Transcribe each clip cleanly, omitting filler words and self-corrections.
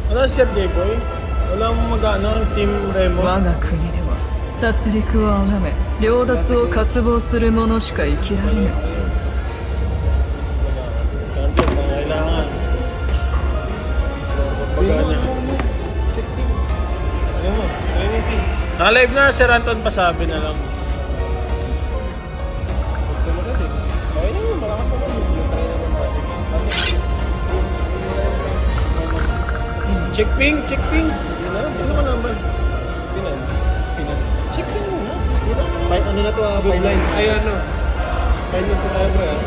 Wala si Sir J-Boy. Walang mag-ano ang Team Remo. 我が国では殺戮を崇め領奪を渇望する者しか生きられぬ。 Kanto, pangailangan. Pagpagana niya. Ano mo? Naka-live na, Sir Anton Pasabi na lang. Gusto mo rin eh. Okay naman, malakas naman. Try naman natin. Check ping, check ping. Sino ka naman? Finance. Check ping muna. Ano na to ah? Good line. Ay ano? Finance na tayo bro ah.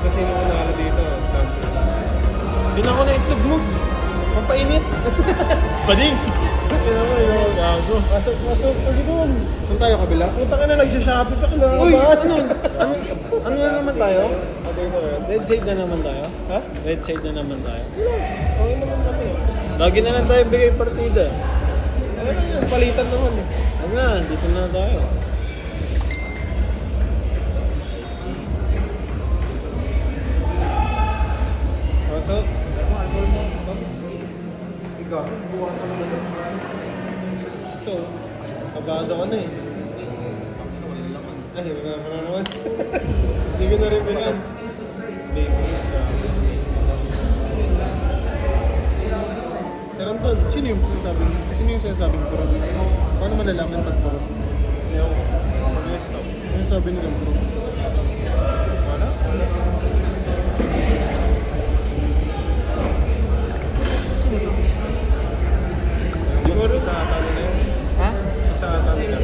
Kasi nung nanalo dito, Pinan ko na itlog mo. Pampainit. Bading. Kaya mo yung gago. Masok. Sige doon. Saan tayo kabila? Punta ka na nagsha-shopee pa ka na. Uy, ano na naman tayo? Red side na naman tayo? Ha? Red side na naman tayo. Okay naman kami. Lagi na lang tayo bigay partida. Ano na yun? Palitan naman eh. Huwag na, dito na tayo. Masok. Ikaw. Ito. Kabado ka na eh. Ay, wala naman. Hindi ko na rin bilan. Babies ka. Sir Anton, sino yung sinasabing puro? Paano malalaman pag puro? Yung stop. Ano sabi nilang puro? Wala? Siguro sa ata nila yun. Ha? Sa ata nila.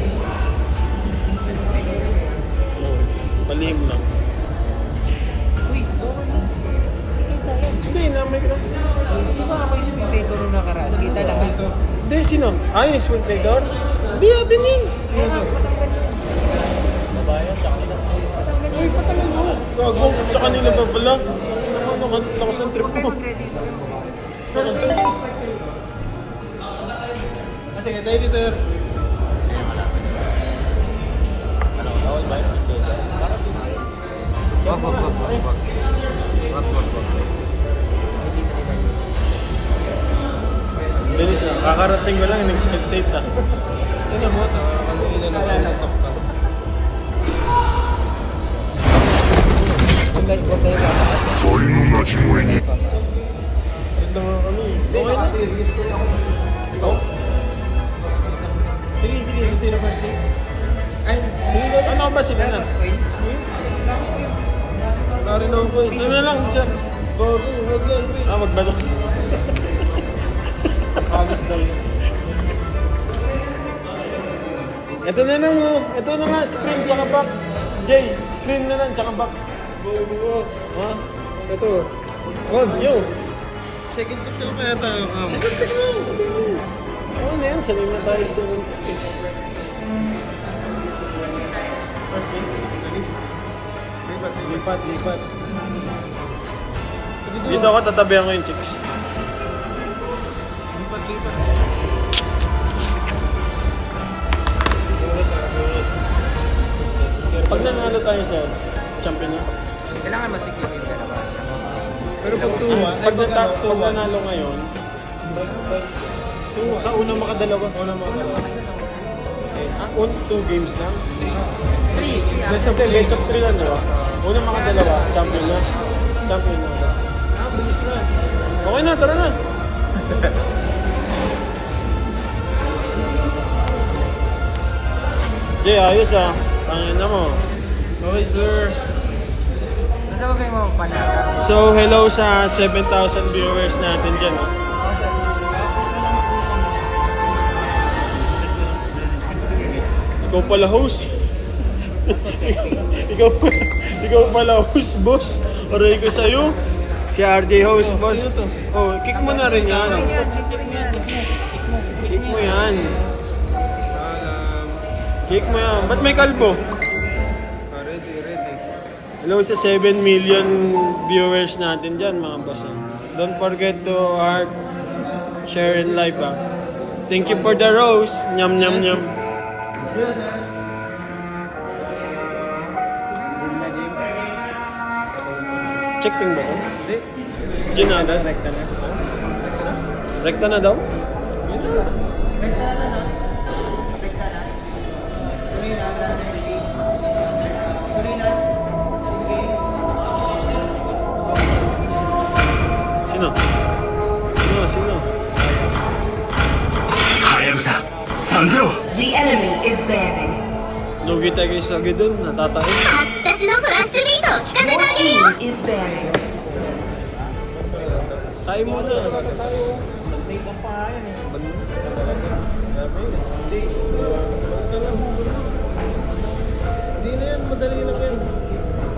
Palihim lang. Uy, bawal na. Kita yan. Hindi, namay ka. Di ba ako yung spectator nung nakaraan? Kita lahat. Hindi, sino? Ah, yung spectator? Hindi, atin yun. Babayan, sa kanila. Uy, patagal mo. Gago, sa kanila pa pala. Ano, lakas ng trip Okay, mo. mag-ready. Ah, sige, thank you sir. Bilis na, kakarating ko lang, in-expectate ah. Ano mo, kanina na kayo stop ka. Ito nga kami. Okay na. Ikaw? Sige, sino first take? Ay, Ano ba sila na? narin ako eh. Ano na lang siya? Bago, huwag yan, pre. Ah, magbalo. Agos daw yun. Ito na lang oh. Ito na nga, screen tsaka back. Jay, screen na lang tsaka back. Buo. Ha? Ito. Wag, yo. Second pick na lang kaya tayo. Sige, pick na. Sige na. Oo na yan, sanay na tayo sa student pick. First pick. Ready? Lipat. Sige doon. Dito ako tatabihan ko yung chicks. Lipat. Pag nanalo tayo sa champion na. Kailangan masikip yung dalawa. Pero pag tuwa, Pag nanalo ngayon, sa unang makadalawa. Two games lang. 3. Best of 3 lang, di ba? Unang makadalawa, champion na. Champion na. Ah, bilis na. Okay na, tara na. Jay, ayos ah. Pangina mo. Okay, sir. Basta huwag kayo mapapanaga. So, hello sa 7,000 viewers natin dyan. Oh. Ikaw pala host. ikaw pala host, boss. Oray ko sa'yo. Si RJ host, boss. Oh, kick mo na rin yan. Kick mo yan. Kick mo yan. Ba't may kalbo? Ready. Hello sa 7 million viewers natin dyan, mga boss. Ah. Don't forget to heart, share, and like. Ah. Thank you for the rose. Nyam, nyam, nyam. Check ping ba ito? Hindi. Diyan agad. Rekta na. Rekta na daw? Sino? Sino? はやぶさ参上 The enemy is banning. Lugi tayo kay Sagi dun, natatayo. 私のフラッシュビートを聞かせて Your あげるよ team is banning. Tayo muna. Hindi na yan, madali lang yan.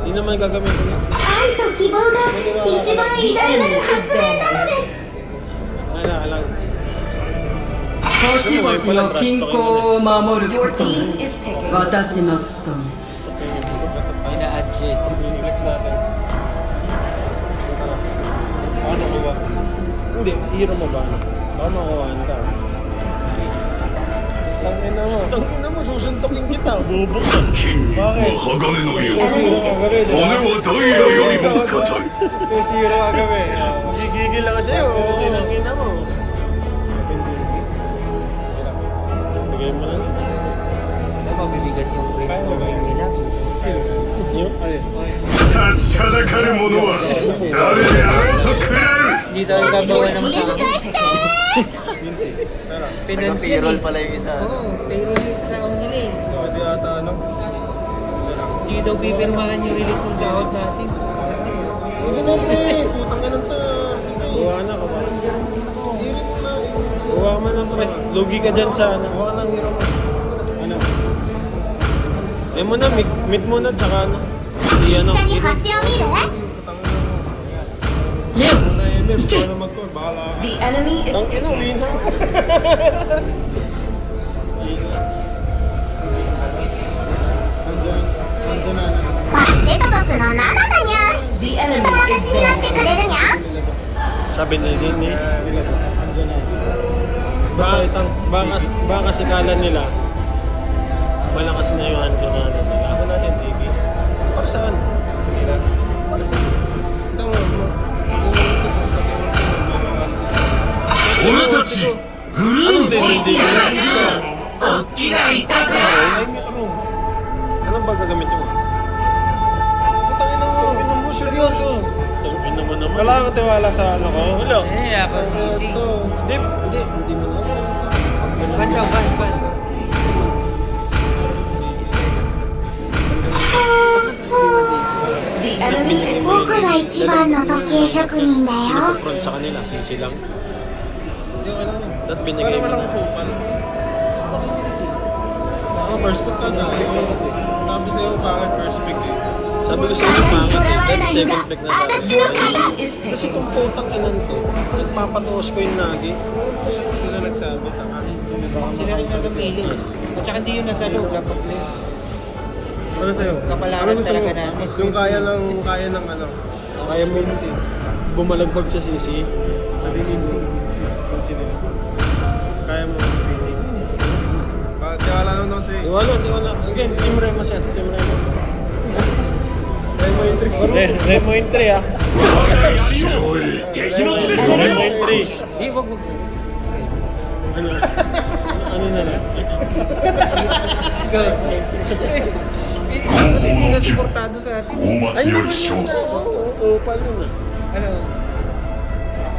Hindi naman gagamitin yun. 愛と希望が一番偉大なる発明なのです Alam. 星々の均衡を守る Your こと team が is picking. 私の務め。 Ina-adjust. Paano kuha? Hindi, hero mo ba? Baka makuhaan ka. Tangina mo, susuntokin kita. Bobo ka. 金は鋼のよう Enemy is 骨はダイヤよりも硬い Yung zero kagabi. Gigigil ako sa'yo. Kinangina mo. Bigay mo lang. Mabibigat yung brainstorming nila. Yung? 立ちはだかる者は誰であろうと食らう Hindi tayo gagawa ng 連 masama. 返して Finance payroll pala yung isa. Oo, payroll yung sahod nila eh. Hindi ata ano. Hindi daw pipirmahan yung release ng sahod natin. Hindi mo pre, putang ka ng Kuha na ka ba? Hirit mo na. Kuha mo na pre. Lugi ka dyan sa ano. Kuha ng hero mo. Ano? Eh muna, meet muna tsaka ano. Hindi 一 ano. 緒に星を見る Na MF, paano mag-call? Bahala ka. The enemy is Ang ino, picking. win. Anso na. バステト族のナナだにゃ The enemy 友 is 達になって banning. くれるにゃ Sabi na din eh. Anso na. Baka sikalan nila. Malakas na yung Hanzo na nila. Ako na din, TV. Para saan? Ito mo. 俺たちグループ Hindi. 大きないたずら Anong ba gagamitin mo? Putangin na mo. Pinom mo, seryoso. Tangin naman naman. Wala kang tiwala sa ano ko. Wala. Eh, ako sisi. Hindi mo na. Ban daw, ban. The enemy is 僕が一番の時計職人だよ Front sa kanila, sisi lang. Hindi ko alam. At binigay mo Para walang na. kupal. First pick ka na. Sabi sa'yo, bakit first pick eh? Sabi ko sa'yo, bakit eh? That second pick na tayo. your team is Kasi picking. itong putang inan to, nagpapatuos ko yung nagi. Sila nagsabi, tanga. Sila rin nagpili. At saka hindi yun nasa loob, dapat na yun. Ano sa'yo? Kapalaran Ano gusto mo? talaga namin. Yung kaya ng ano? Kaya mo bumalagbag sa sisi. Nadinig mo. Consider. Kaya mo sisi. Tiwala naman ako sa'yo. Tiwala. Okay, Team Remo sir. Team Remo. Remo entry ah. おい敵の地です Remo entry. Hindi, wag. Ano? Ano na lang? Hindi ka supportado sa atin. 大町より少数 Oo, paano na? Ano?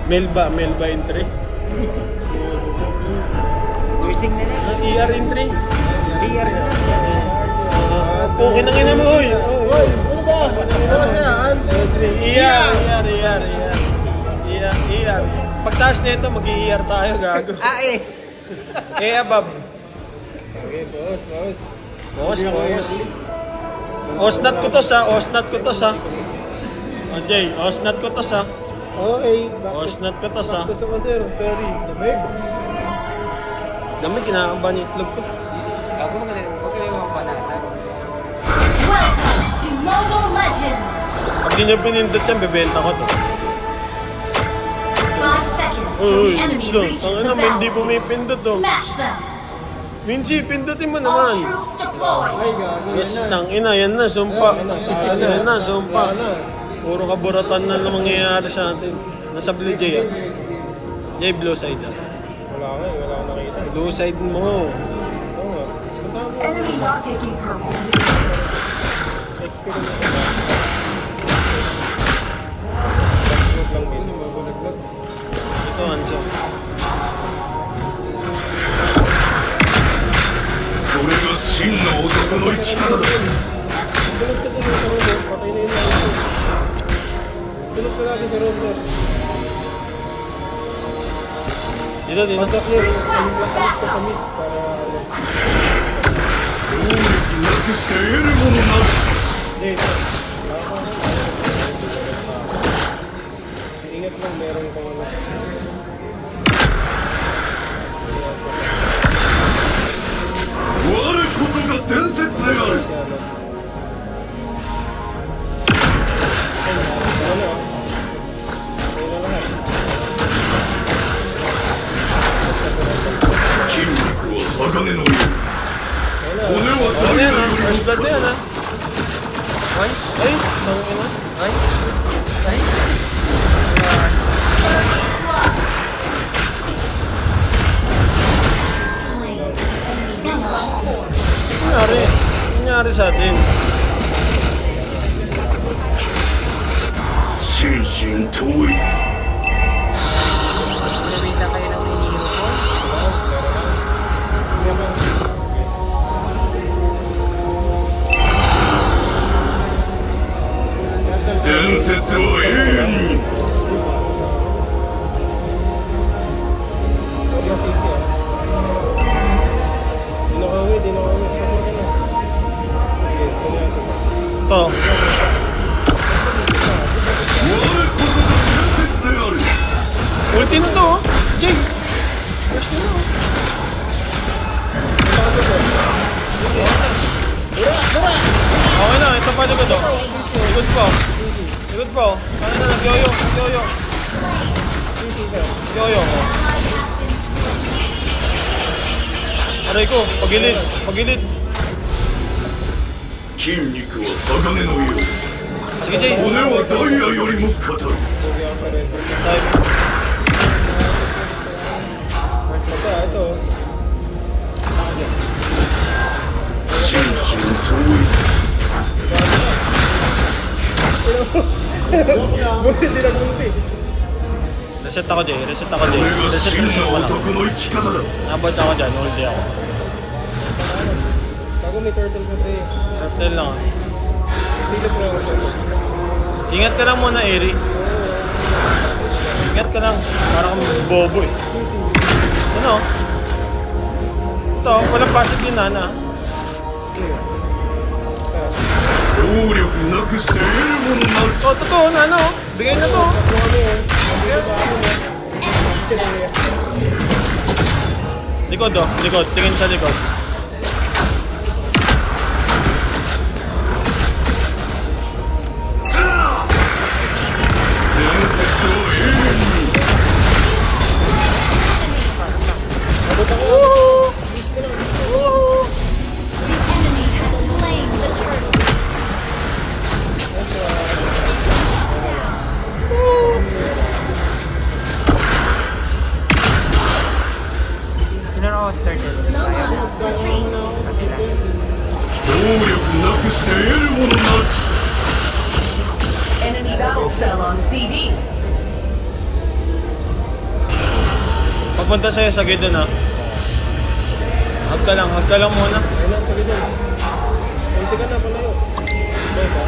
Melba entry. Nursing na lang. ER entry. PR na lang. Okay na nga mo, oy. Oy, ano ba? Ano yan? ER. Pagtaas nito, mag-ER tayo, gago. Eh. Abab. Okay, boss. Boss. Osnat ko to sa. Okay, osnat ko to sa. Okay. Osnat ko to sa. Gusto ko sir, sorry. Damig. Dami, kinakaba niya itlog ko. Ako naman, huwag kayo mapanatan. Welcome to Mobile Legends Pag di nyo pinindot yan, bebenta ko to. 5 seconds till Uy, the enemy ito. reaches Ang the ano, hindi battlefield. pumipindot to. Smash them. Minchi, pindutin mo All naman. troops deployed. Ay, gago. Yes, nang ina, yan na, sumpa. Yan na, sumpa. Puro kaburatan na lang mangyayari sa atin. Nasa Blue Jay, ah. Jay, blue side ah. Wala nga eh, wala akong nakita eh. Blue side mo. Oo nga. Punta mo. Enemy not taking purple. Experiment ka ba? Backload lang din. Mabalaglag. Ito, Anso. これが真の男の生き方だ。 Tulog ka din sa room. Patay na yun lang. Tulog ka lagi sa room. Dito, dito. Pagka-clear, alis ka sa mid para ano. なくして得るものなし。 Hindi, ito. Ingat lang, meron kang ano. 我こそが伝説である。 筋肉は鋼のよう。骨は Ano 誰 yan か ah? より First も blood na yan ah. Ay? Ay? Tangin na? Ay? Ay? Nangyari? Nangyari sa atin? 心身統一。 Nabita kayo ng minihiro ko. Metal 伝説を永遠に。 Sobrang sisi ah. Di nakauwi, di nakauwi. Support na. Sige, tuloy natin. Ito. 我こそが伝説である。 Ulti na to oh. Jay! First na oh. Okay na, ito pa likod oh. Likod pa oh. Likod pa oh. Kaya na, nag-yoyo. Nag-yoyo. Yoyo oh. Aray ko, pagilid. Pagilid. 筋肉は鋼のよう。 Sige Jay. 骨はダイヤよりも硬い。 Time. Ito. 心身統一。 Buti di nagbunti. Reset ako Jay. Reset ako Jay. これが Reset, 真 reset の ko lang. 男の生き方だ。 Nabot ako dyan. Hold ako. Bago may turtle kasi. Turtle lang ah. Silip na ako siya. Ingat ka lang muna, Eri. Ingat ka lang. Parang kang bobo eh. Ano? Ito, walang passive din Nana. 労力なくして得るものなし。 Oh, totoo na ano. Bigay na to. Likod oh, likod. Tingin sa likod. Sino na ako sa turtle? 労力なくして得るものなし。 Enemy battle cell on CD. Papunta sa'yo sa gid na. Hug ka lang muna. Ayun, sige dyan. Kunti ka na, palayo. Okay ba?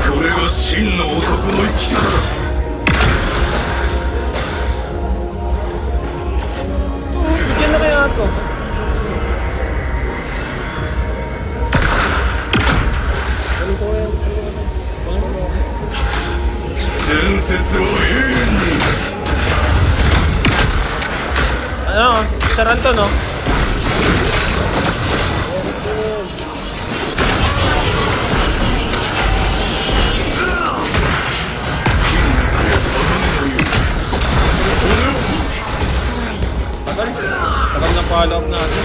これが真の男の生き方だ。 Bigyan na kaya ito. 伝説を永遠に。 Ano, saran to no? Tagal. Tagal na follow up natin.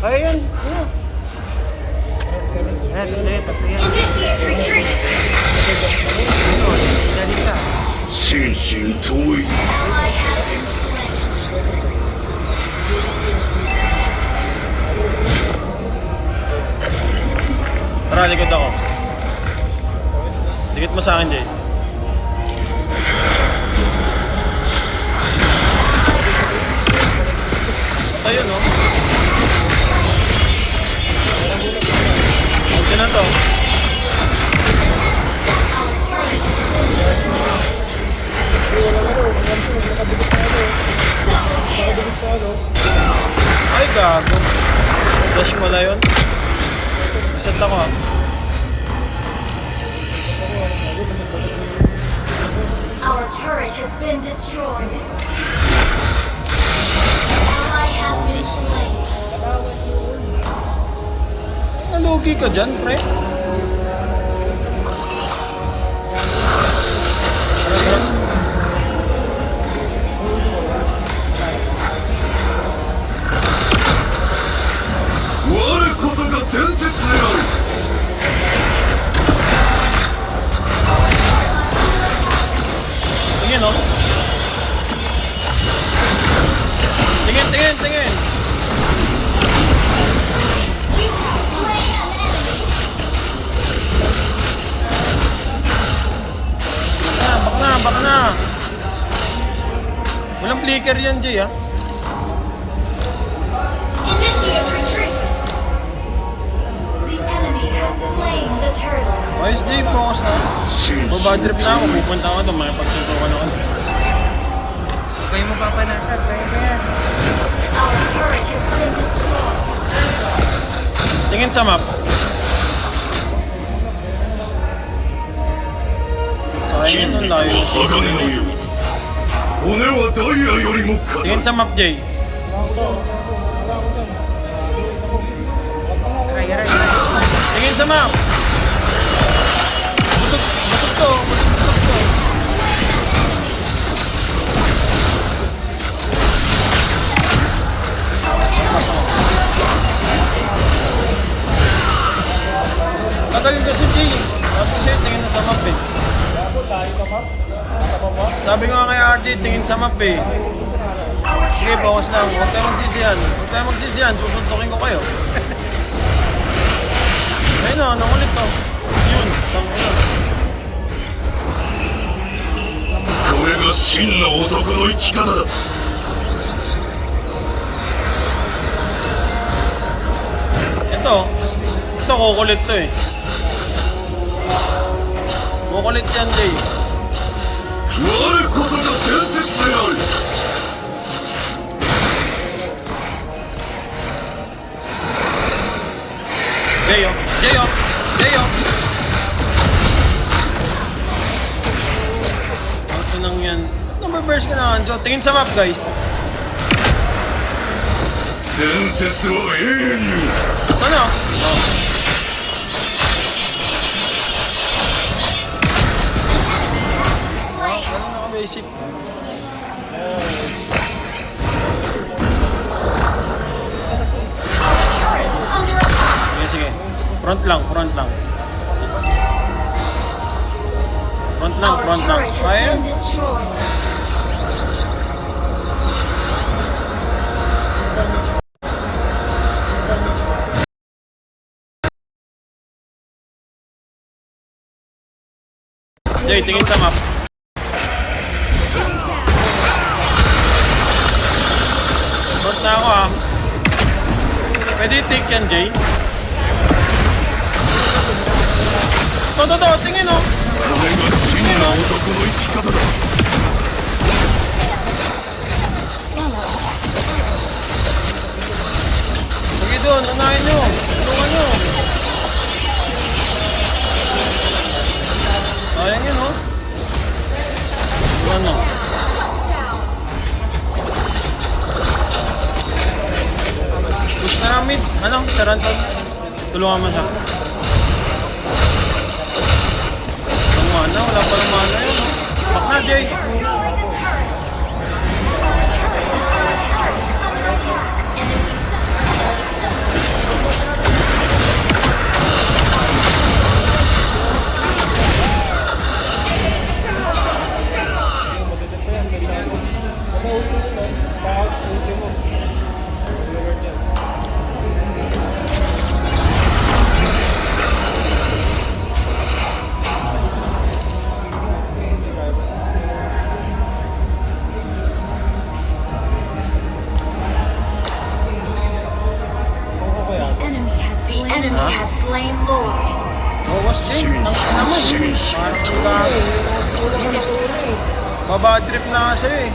Kaya yan. Tatlo yan. Initiate retreat. Dali ka. 心身統一 Ally has been slain. Tara, likod ako. Dikit mo sa akin, Jay. Ayun, no? Okay na to. Ay, gago. Dash mo na yun. Reset ako, ha. Our turret has been destroyed. Ally has been slain. Nalugi ka dyan, pre. Tingin, no? Tingin, tingin, tingin. Baka na. Walang flicker yan, Jay, ha? Initiate retreat. The enemy has slain the turtle. Ayos, Jay, focus na. 心 Babad 身 trip na ako, pupunta ako doon, makipagsuntukan ako. Huwag kayo mapapanatag. Kaya ba yan? Our turret has been destroyed. Tingin sa map. Sayang yun, ang layo ng 鋼 season. のように骨はダイヤよりも硬 Tingin い sa map, Jay. Aray. Tingin sa map. Busog to. Busog to. Tagal kasi, Jay. Sabi sa'yo, tingin na sa map, eh. Sabi ko nga kay RJ, tingin sa map, eh. Our Sige, turret bawas is lang. under Huwag tayo attack. magsisiyan. Huwag tayo magsisiyan. Susuntukin ko kayo. Ayun na, nakulit to. Yun, tangina. これが真の男の生き方だ Ito kukulit to eh. Kukulit yan, Jay. 我こそが伝説である Jayo, Jayo, Jayo. Ito nang yan. Number verse ka na, Anjo. Tingin sa map, guys. 伝説を永遠に Ano? Oh. Slain. Ano naka-basic? Our turret is under attack. Sige, sige. Front lang, front lang. Front lang, Our front lang. turret has Kaya? been destroyed. Jay, tingin sa map. Front na ako, ha. Pwede take yan, Jay. To, tingin, oh. これが真の男の生き方だ Sige doon, unahin nyo. Tulungan nyo. Sayang yun, oh. Ano? Push na namin. Ano? Saranton. Tulungan mo siya. Ang mana, wala pa ng mana yun, oh. Bak na, Jay. Destroyed a turret. Our turret is under attack. Enemy mo. Baba trip na kasi eh.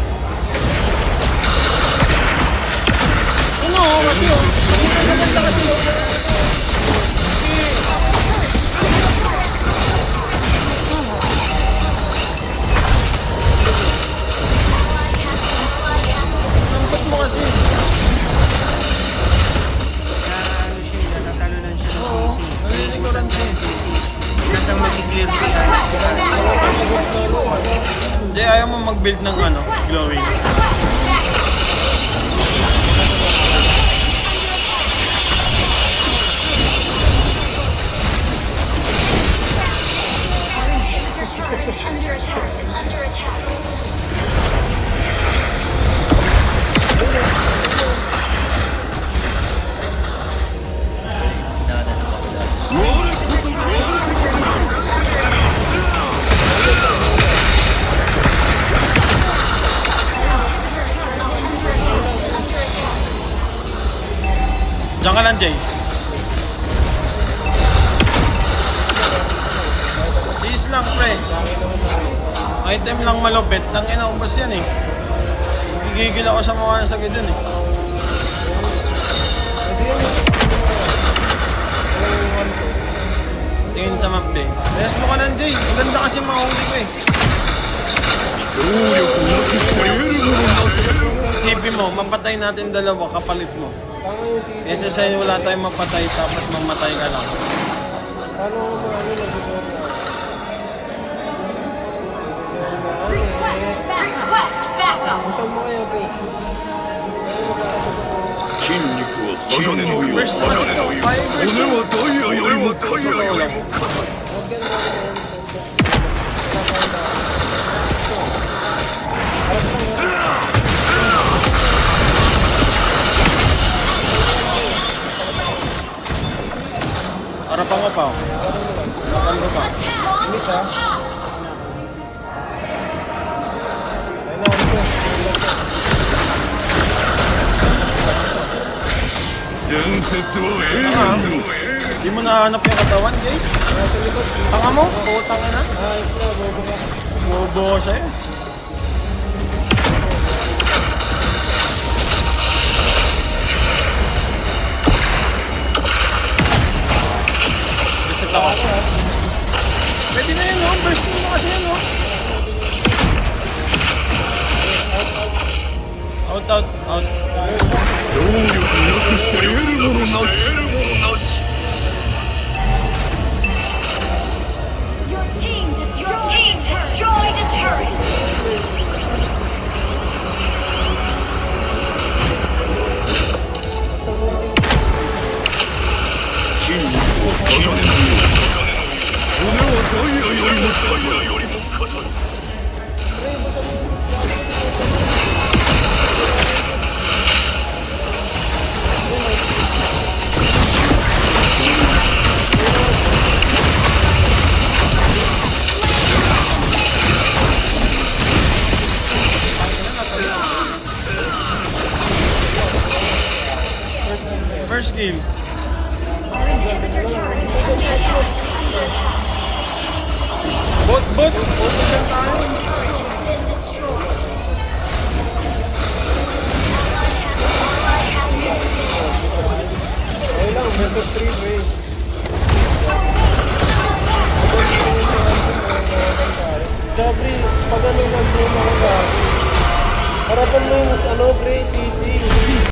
Ano, kasi oh. Hindi na maganda kasi oh. Lambot mo kasi. Natalo lang siya ng CC. Nalilikuran siya eh. Nasa mag-clear ko yan. Hindi, ayaw mo mag-build ng ano, glowing. Your turret is under attack. Is under attack. Diyan ka lang, Jay. Cheese lang, pre. Item lang malupit. Tangina, ubas yan eh. Gigigil ako sa mga sa dun eh. Tingin sa map, Jay. Rest mo ka lang, Jay. Ang ganda kasi mahuli ko eh. Isipin mo, mapatay natin dalawa, kapalit mo. Kasi sa'yo wala tayong mapatay tapos mamatay ka lang. Paano ko maano nag-request Request backup. Saan mo kaya, pre? 筋肉は鋼のよう First 鋼のよう Fire 骨 versus はダイヤよりもダイヤよりも硬い Harapan mo pa. Harapan mo pa. Di mo nahanap yung katawan, guys. Tanga mo? Putang na. Bobo ko sa'yo. Reset ako. Pwede na yun, no? Burst mo kasi yun, no? Out, out, out. 動力なくして得るものなし Your team destroyed a turret. First game. Our inhibitor turret is under attack. Bot, bot. Been destroyed. Ally has been slain. Ayun lang, versus 3, pre. Tsaka, pre, pag ano nandun ako dati, harapan mo yung ano, pre, CC.